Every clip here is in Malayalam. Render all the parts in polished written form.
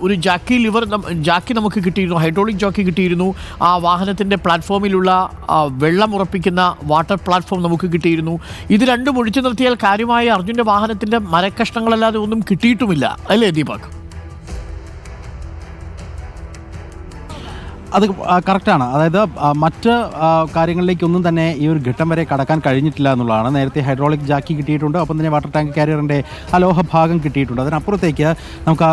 ഒരു ജാക്കി നമുക്ക് കിട്ടിയിരുന്നു, ഹൈഡ്രോളിക് ജാക്കി കിട്ടിയിരുന്നു. ആ വാഹനത്തിൻ്റെ പ്ലാറ്റ്ഫോമിലുള്ള വെള്ളം ഉറപ്പിക്കുന്ന വാട്ടർ പ്ലാറ്റ്ഫോം നമുക്ക് കിട്ടിയിരുന്നു. ഇത് രണ്ടും ഒഴിച്ചു നിർത്തിയാൽ കാര്യമായ അർജുൻ്റെ വാഹനത്തിൻ്റെ മരക്കഷ്ണങ്ങളല്ലാതെ ഒന്നും കിട്ടിയിട്ടുമില്ല, അല്ലേ ദീപക്? അത് കറക്റ്റാണ്. അതായത് മറ്റ് കാര്യങ്ങളിലേക്കൊന്നും തന്നെ ഈ ഒരു ഘട്ടം വരെ കടക്കാൻ കഴിഞ്ഞിട്ടില്ല എന്നുള്ളതാണ്. നേരത്തെ ഹൈഡ്രോളിക് ജാക്കി കിട്ടിയിട്ടുണ്ട്, ഒപ്പം തന്നെ വാട്ടർ ടാങ്ക് കാരിയറിൻ്റെ അലോഹ ഭാഗം കിട്ടിയിട്ടുണ്ട്. അതിനപ്പുറത്തേക്ക് നമുക്ക്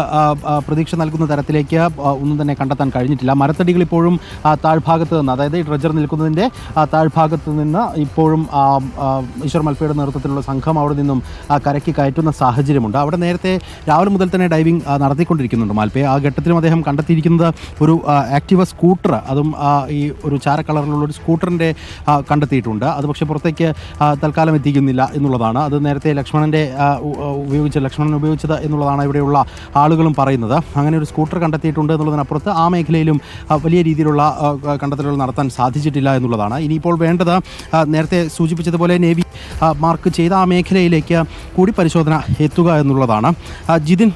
പ്രതീക്ഷ നൽകുന്ന തരത്തിലേക്ക് ഒന്നും തന്നെ കണ്ടെത്താൻ കഴിഞ്ഞിട്ടില്ല. മരത്തടികൾ ഇപ്പോഴും താഴ്ഭാഗത്ത് നിന്ന്, അതായത് ഈ ഡ്രഡ്ജർ നിൽക്കുന്നതിൻ്റെ താഴ്ഭാഗത്ത് നിന്ന് ഇപ്പോഴും ഈശ്വർ മൽപ്പയുടെ നേതൃത്വത്തിലുള്ള സംഘം അവിടെ നിന്നും കരയ്ക്ക് കയറ്റുന്ന സാഹചര്യമുണ്ട്. അവിടെ നേരത്തെ രാവിലെ മുതൽ തന്നെ ഡൈവിംഗ് നടത്തിക്കൊണ്ടിരിക്കുന്നുണ്ട് മാൽപ്പയെ. ആ ഘട്ടത്തിലും അദ്ദേഹം കണ്ടെത്തിയിരിക്കുന്നത് ഒരു ആക്റ്റീവ സ്കൂട്ടർ, അതും ഈ ഒരു ചാര കളറിലുള്ള ഒരു സ്കൂട്ടറിൻ്റെ കണ്ടെത്തിയിട്ടുണ്ട്. അത് പക്ഷേ പുറത്തേക്ക് തൽക്കാലം എത്തിക്കുന്നില്ല എന്നുള്ളതാണ്. അത് നേരത്തെ ലക്ഷ്മണൻ ഉപയോഗിച്ചത് എന്നുള്ളതാണ് ഇവിടെയുള്ള ആളുകളും പറയുന്നത്. അങ്ങനെ ഒരു സ്കൂട്ടർ കണ്ടെത്തിയിട്ടുണ്ട് എന്നുള്ളതിനപ്പുറത്ത് ആ മേഖലയിലും വലിയ രീതിയിലുള്ള കണ്ടെത്തലുകൾ നടത്താൻ സാധിച്ചിട്ടില്ല എന്നുള്ളതാണ്. ഇനിയിപ്പോൾ വേണ്ടത് നേരത്തെ സൂചിപ്പിച്ചതുപോലെ നേവി മാർക്ക് ചെയ്ത ആ മേഖലയിലേക്ക് കൂടി പരിശോധന എത്തുക എന്നുള്ളതാണ്. ജിതിൻ,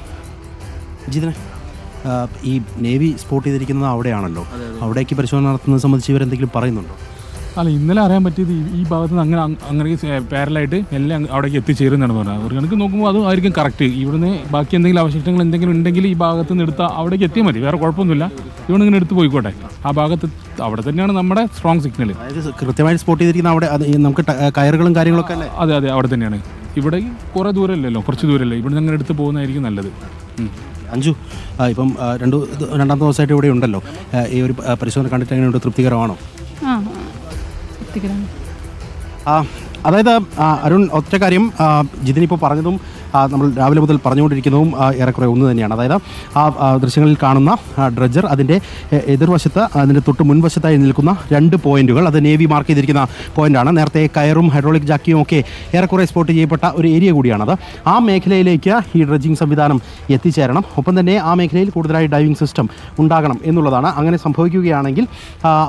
ഈ നേവി സ്പോട്ട് ചെയ്തിരിക്കുന്നത് അവിടെയാണല്ലോ, അവിടേക്ക് പരിശോധന നടത്തുന്നത് സംബന്ധിച്ച് ഇവരെന്തെങ്കിലും പറയുന്നുണ്ടോ? അല്ല, ഇന്നലെ അറിയാൻ പറ്റിയത് ഈ ഭാഗത്ത് നിന്ന് അങ്ങനെ പാരലായിട്ട് എല്ലാം അവിടേക്ക് എത്തിച്ചേരുന്നതാണ് പറഞ്ഞത്. ഒരു കണക്ക് നോക്കുമ്പോൾ അത് ആയിരിക്കും കറക്റ്റ്. ഇവിടുന്ന് ബാക്കി എന്തെങ്കിലും അവശിഷ്ടങ്ങൾ എന്തെങ്കിലും ഉണ്ടെങ്കിൽ ഈ ഭാഗത്ത് നിന്ന് എടുത്താൽ അവിടേക്ക് എത്തിയാൽ മതി, വേറെ കുഴപ്പമൊന്നുമില്ല. ഇവിടെ ഇങ്ങനെ എടുത്ത് പോയിക്കോട്ടെ. ആ ഭാഗത്ത് അവിടെ തന്നെയാണ് നമ്മുടെ സ്ട്രോങ് സിഗ്നൽ. അതായത് കൃത്യമായിട്ട് സ്പോട്ട് ചെയ്തിരിക്കുന്ന അവിടെ നമുക്ക് കയറുകളും കാര്യങ്ങളൊക്കെ അല്ലേ? അതെ, അവിടെ തന്നെയാണ്. ഇവിടെ കുറേ ദൂരമല്ലല്ലോ, കുറച്ച് ദൂരമല്ലേ, ഇവിടെ നിന്ന് അങ്ങനെ എടുത്ത് പോകുന്നതായിരിക്കും നല്ലത്. അഞ്ജു, ഇപ്പം രണ്ടാമത്തെ ദിവസമായിട്ട് ഇവിടെ ഉണ്ടല്ലോ, ഈ ഒരു പരിശോധന കണ്ടിട്ട് എങ്ങനെയുണ്ട്? തൃപ്തികരമാണോ? അതായത് അരുൺ, ഒറ്റ കാര്യം ജിതിനിപ്പോൾ പറഞ്ഞതും നമ്മൾ രാവിലെ മുതൽ പറഞ്ഞുകൊണ്ടിരിക്കുന്നതും ഏറെക്കുറെ ഒന്ന് തന്നെയാണ്. അതായത് ആ ദൃശ്യങ്ങളിൽ കാണുന്ന ഡ്രഡ്ജർ, അതിൻ്റെ എതിർവശത്ത്, അതിൻ്റെ തൊട്ട് മുൻവശത്തായി നിൽക്കുന്ന 2 പോയിന്റുകൾ, അത് നേവി മാർക്ക് ചെയ്തിരിക്കുന്ന പോയിന്റാണ്. നേരത്തെ കയറും ഹൈഡ്രോളിക് ജാക്കിയും ഒക്കെ ഏറെക്കുറെ സ്പോട്ട് ചെയ്യപ്പെട്ട ഒരു ഏരിയ കൂടിയാണത്. ആ മേഖലയിലേക്ക് ഈ ഡ്രഡ്ജിങ് സംവിധാനം എത്തിച്ചേരണം. ഒപ്പം തന്നെ ആ മേഖലയിൽ കൂടുതലായി ഡൈവിംഗ് സിസ്റ്റം ഉണ്ടാകണം എന്നുള്ളതാണ്. അങ്ങനെ സംഭവിക്കുകയാണെങ്കിൽ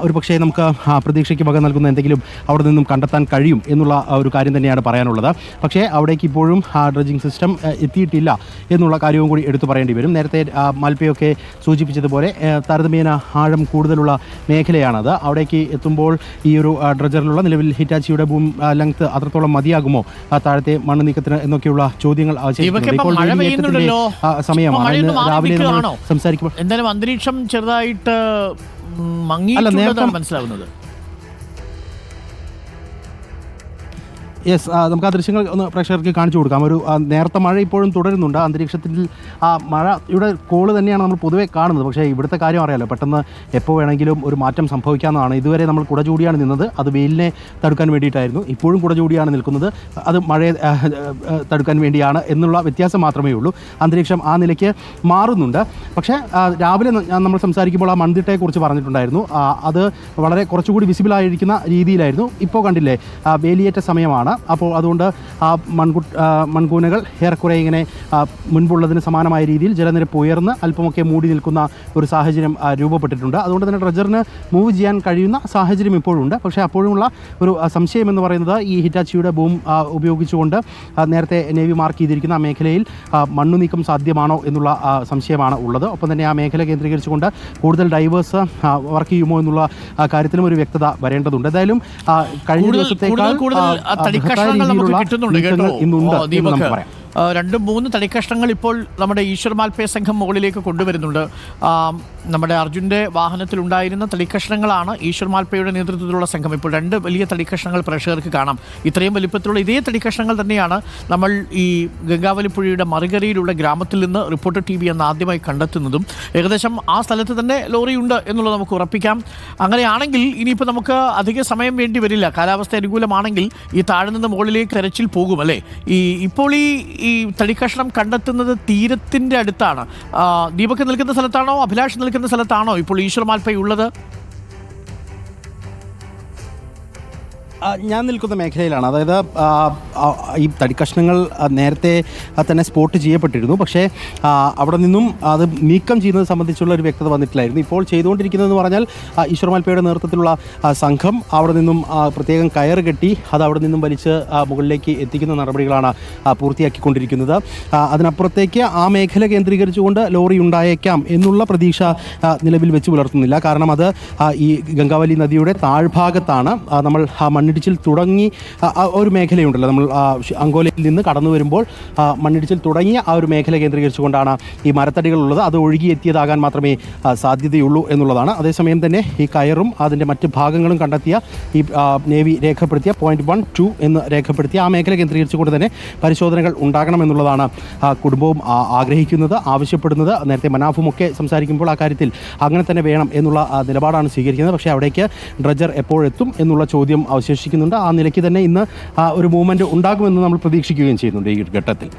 ഒരു പക്ഷേ നമുക്ക് പ്രതീക്ഷയ്ക്ക് വക നൽകുന്ന എന്തെങ്കിലും അവിടെ നിന്നും കണ്ടെത്താൻ കഴിയും എന്നുള്ള ഒരു കാര്യം തന്നെയാണ് പറയാനുള്ളത്. പക്ഷേ അവിടേക്ക് ഇപ്പോഴും ഡ്രഡ്ജിംഗ് സിസ്റ്റം എത്തിയിട്ടില്ല എന്നുള്ള കാര്യവും കൂടി എടുത്തു പറയേണ്ടി വരും. നേരത്തെ മാൽപ്പയൊക്കെ സൂചിപ്പിച്ചതുപോലെ താരതമ്യേന ആഴം കൂടുതലുള്ള മേഖലയാണത്. അവിടേക്ക് എത്തുമ്പോൾ ഈ ഒരു ഡ്രഡ്ജറിലുള്ള നിലവിൽ ഹിറ്റാച്ചിയുടെ ബൂം ലെങ്ത് അത്രത്തോളം മതിയാകുമോ താഴത്തെ മണ്ണ് നീക്കത്തിന് എന്നൊക്കെയുള്ള ചോദ്യങ്ങൾ സമയമാണ്. രാവിലെ നമ്മൾ സംസാരിക്കുമ്പോൾ എന്തായാലും അന്തരീക്ഷം ചെറുതായിട്ട് മനസ്സിലാവുന്നത്. യെസ്, നമുക്ക് ആ ദൃശ്യങ്ങൾ ഒന്ന് പ്രേക്ഷകർക്ക് കാണിച്ചു കൊടുക്കാം. ഒരു നേരത്തെ മഴ ഇപ്പോഴും തുടരുന്നുണ്ട്. അന്തരീക്ഷത്തിൽ ആ മഴയുടെ കോള് തന്നെയാണ് നമ്മൾ പൊതുവെ കാണുന്നത്. പക്ഷേ ഇവിടുത്തെ കാര്യം അറിയാമല്ലോ, പെട്ടെന്ന് എപ്പോൾ വേണമെങ്കിലും ഒരു മാറ്റം സംഭവിക്കാവുന്നതാണ്. ഇതുവരെ നമ്മൾ കുട ചൂടിയാണ് നിന്നത്, അത് വെയിലിനെ തടുക്കാൻ വേണ്ടിയിട്ടായിരുന്നു. ഇപ്പോഴും കുട ചൂടിയാണ് നിൽക്കുന്നത്, അത് മഴയെ തടുക്കാൻ വേണ്ടിയാണ് എന്നുള്ള വ്യത്യാസം മാത്രമേ ഉള്ളൂ. അന്തരീക്ഷം ആ നിലയ്ക്ക് മാറുന്നുണ്ട്. പക്ഷേ രാവിലെ നമ്മൾ സംസാരിക്കുമ്പോൾ ആ മൺതിട്ടയെക്കുറിച്ച് പറഞ്ഞിട്ടുണ്ടായിരുന്നു. അത് വളരെ കുറച്ചുകൂടി വിസിബിളായിരിക്കുന്ന രീതിയിലായിരുന്നു. ഇപ്പോൾ കണ്ടില്ലേ, വേലിയേറ്റ സമയമാണ്. അപ്പോൾ അതുകൊണ്ട് ആ മൺകൂനകൾ ഏറെക്കുറെ ഇങ്ങനെ മുൻപുള്ളതിന് സമാനമായ രീതിയിൽ ജലനിരപ്പ് ഉയർന്ന് അല്പമൊക്കെ മൂടി നിൽക്കുന്ന ഒരു സാഹചര്യം രൂപപ്പെട്ടിട്ടുണ്ട്. അതുകൊണ്ട് തന്നെ ഡ്രഡ്ജറിന് മൂവ് ചെയ്യാൻ കഴിയുന്ന സാഹചര്യം ഇപ്പോഴുണ്ട്. പക്ഷേ അപ്പോഴുമുള്ള ഒരു സംശയം എന്ന് പറയുന്നത് ഈ ഹിറ്റാച്ചിയുടെ ബൂം ഉപയോഗിച്ചുകൊണ്ട് നേരത്തെ നേവി മാർക്ക് ചെയ്തിരിക്കുന്ന ആ മേഖലയിൽ മണ്ണു നീക്കം സാധ്യമാണോ എന്നുള്ള സംശയമാണ് ഉള്ളത്. ഒപ്പം തന്നെ ആ മേഖല കേന്ദ്രീകരിച്ചുകൊണ്ട് കൂടുതൽ ഡൈവേഴ്സ് വർക്ക് ചെയ്യുമോ എന്നുള്ള കാര്യത്തിലും ഒരു വ്യക്തത വരേണ്ടതുണ്ട്. എന്തായാലും കഴിഞ്ഞ ദിവസത്തേക്കാൾ തടിക്കഷ്ണങ്ങൾ നമുക്ക് കിട്ടുന്നുണ്ട് കേട്ടോ ദീപക്. 2-3 തടിക്കഷ്ണങ്ങൾ ഇപ്പോൾ നമ്മുടെ ഈശ്വർ മാൽപ്പേ സംഘം മുകളിലേക്ക് കൊണ്ടുവരുന്നുണ്ട്. നമ്മുടെ അർജുൻ്റെ വാഹനത്തിലുണ്ടായിരുന്ന തടിക്കഷ്ണങ്ങളാണ് ഈശ്വർ മാൽപ്പയുടെ നേതൃത്വത്തിലുള്ള സംഘം. ഇപ്പോൾ 2 വലിയ തടിക്കഷ്ണങ്ങൾ പ്രേക്ഷകർക്ക് കാണാം. ഇത്രയും വലിപ്പത്തിലുള്ള ഇതേ തടിക്കഷ്ണങ്ങൾ തന്നെയാണ് നമ്മൾ ഈ ഗംഗാവലിപ്പുഴയുടെ മറുകരയിലുള്ള ഗ്രാമത്തിൽ നിന്ന് റിപ്പോർട്ടർ TV എന്ന് ആദ്യമായി കണ്ടെത്തുന്നതും. ഏകദേശം ആ സ്ഥലത്ത് തന്നെ ലോറിയുണ്ട് എന്നുള്ളത് നമുക്ക് ഉറപ്പിക്കാം. അങ്ങനെയാണെങ്കിൽ ഇനിയിപ്പോൾ നമുക്ക് അധിക സമയം വേണ്ടി വരില്ല. കാലാവസ്ഥ അനുകൂലമാണെങ്കിൽ ഈ താഴെ നിന്ന് മുകളിലേക്ക് തെരച്ചിൽ പോകും, അല്ലേ? ഇപ്പോൾ ഈ തടിക്കഷ്ണം കണ്ടെത്തുന്നത് തീരത്തിൻ്റെ അടുത്താണ്. ദീപക് നിൽക്കുന്ന സ്ഥലത്താണോ, അഭിലാഷ് നിൽക്കുന്ന സ്ഥലത്താണോ ഇപ്പോൾ ഈശ്വർ മാൽപ്പേ ഉള്ളത്? ഞാൻ നിൽക്കുന്ന മേഖലയിലാണ്. അതായത് ഈ തടിക്കഷ്ണങ്ങൾ നേരത്തെ തന്നെ സ്പോട്ട് ചെയ്യപ്പെട്ടിരുന്നു. പക്ഷേ അവിടെ നിന്നും അത് നീക്കം ചെയ്യുന്നത് സംബന്ധിച്ചുള്ള ഒരു വ്യക്തത വന്നിട്ടില്ലായിരുന്നു. ഇപ്പോൾ ചെയ്തുകൊണ്ടിരിക്കുന്നതെന്ന് പറഞ്ഞാൽ ഈശ്വർ മാൽപ്പയുടെ നേതൃത്വത്തിലുള്ള സംഘം അവിടെ നിന്നും പ്രത്യേകം കയറ് കെട്ടി അത് അവിടെ നിന്നും വലിച്ച് മുകളിലേക്ക് എത്തിക്കുന്ന നടപടികളാണ് പൂർത്തിയാക്കിക്കൊണ്ടിരിക്കുന്നത്. അതിനപ്പുറത്തേക്ക് ആ മേഖല കേന്ദ്രീകരിച്ചുകൊണ്ട് ലോറി ഉണ്ടായേക്കാം എന്നുള്ള പ്രതീക്ഷ നിലവിൽ വെച്ച് പുലർത്തുന്നില്ല. കാരണം അത് ഈ ഗംഗാവലി നദിയുടെ താഴ്ഭാഗത്താണ്. നമ്മൾ മണ്ണിടിച്ചിൽ തുടങ്ങി ഒരു മേഖലയുണ്ടല്ലോ, നമ്മൾ അങ്കോലയിൽ നിന്ന് കടന്നു വരുമ്പോൾ മണ്ണിടിച്ചിൽ തുടങ്ങിയ ആ ഒരു മേഖല കേന്ദ്രീകരിച്ചുകൊണ്ടാണ് ഈ മരത്തടികളുള്ളത്. അത് ഒഴുകിയെത്തിയതാകാൻ മാത്രമേ സാധ്യതയുള്ളൂ എന്നുള്ളതാണ്. അതേസമയം തന്നെ ഈ കയറും അതിൻ്റെ മറ്റ് ഭാഗങ്ങളും കണ്ടെത്തിയ ഈ നേവി രേഖപ്പെടുത്തിയ 0.12 എന്ന് രേഖപ്പെടുത്തിയ ആ മേഖല കേന്ദ്രീകരിച്ചുകൊണ്ട് തന്നെ പരിശോധനകൾ ഉണ്ടാകണമെന്നുള്ളതാണ് കുടുംബവും ആഗ്രഹിക്കുന്നത്, ആവശ്യപ്പെടുന്നത്. നേരത്തെ മനാഫുമൊക്കെ സംസാരിക്കുമ്പോൾ ആ കാര്യത്തിൽ അങ്ങനെ തന്നെ വേണം എന്നുള്ള നിലപാടാണ് സ്വീകരിക്കുന്നത്. പക്ഷേ അവിടേക്ക് ഡ്രഡ്ജർ എപ്പോഴെത്തും എന്നുള്ള ചോദ്യം അവശേഷിക്കുന്നുണ്ട്. ആ നിലയ്ക്ക് തന്നെ ഇന്ന് ഒരു മൂവ്മെൻറ്റ് ഉണ്ടാകുമെന്ന് നമ്മൾ പ്രതീക്ഷിക്കുകയും ചെയ്യുന്നുണ്ട് ഈ ഘട്ടത്തിൽ.